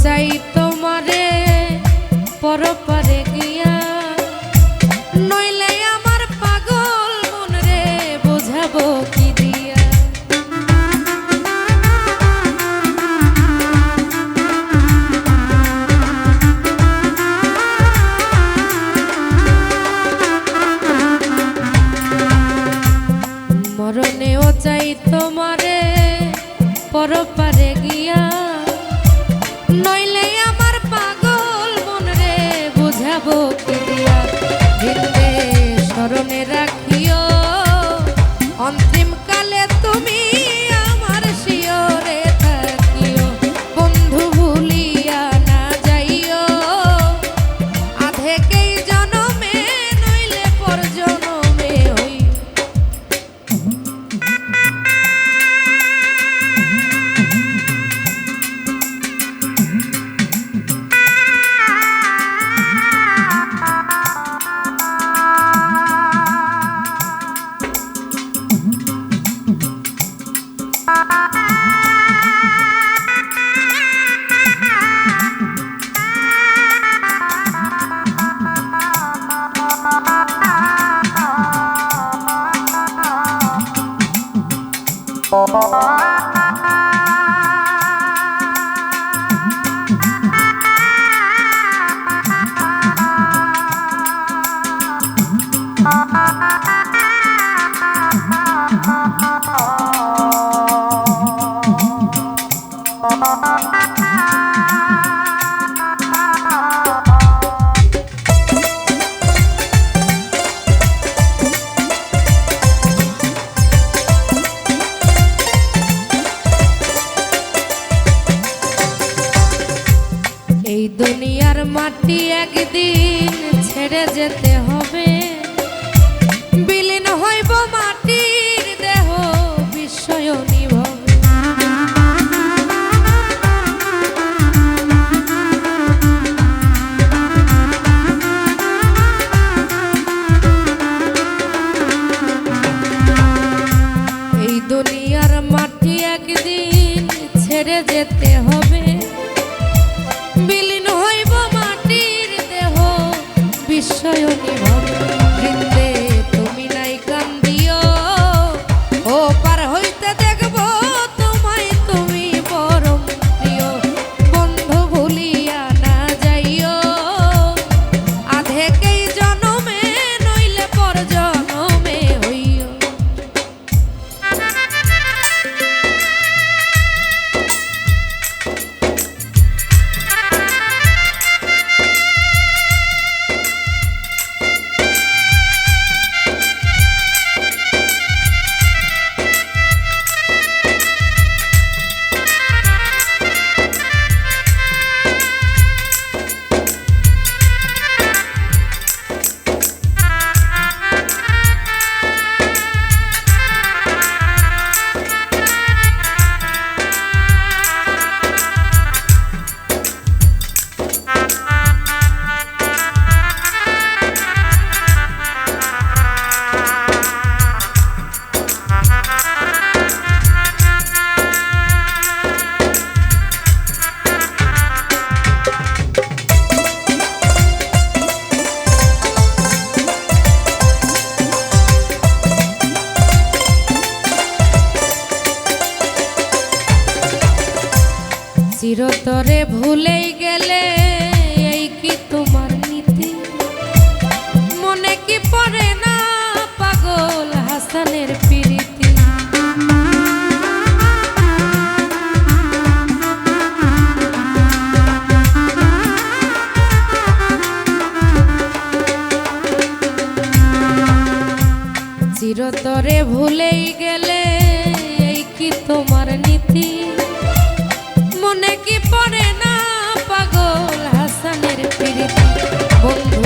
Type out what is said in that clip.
চাই তোমারে পরপারে গিয়া, নইলে আমার পাগল মন রে বোঝাবো কি দিয়া। মরণেও চাই তোমারে পরপারে গিয়া, নইলে আমার পাগল মন রে বুঝাবো কি দিয়া। জিন্দে স্মরণে রাখিও অন্তিম কালে তুমি আমার শিয়রে থাকিও, বন্ধু ভুলিয়া না যাইও আধেকেই জনমে নইলে পর জনমে হই। এই দুনিয়ার মাটি একদিন ছেড়ে যেতে হবে, বিলীন হইব মাটির দেহ বিস্ময় নিভবে। এই দুনিয়ার মাটি একদিন ছেড়ে যেতে হবে, বিলীন হইব মাটির দেহ বিস্ময় নিভবে। বৃন্দে তুমি নাই কান্দিও, ও পার হইতে দেখব তোমায় তুমি পরম প্রিয়, বন্ধু ভুলিয়া না যাইও আধেকেই জনমে নইলে পর জনমে হইও। চিরতরে ভুলেই গেলে এই কি তোমার নীতি, মনে কি পড়ে না পাগল হাসানের প্রীতি। চিরতরে ভুলেই গেলে এই কি তোমার নীতি, মনে কি পড়ে না পাগল হাসানের প্রীতি। বন্ধু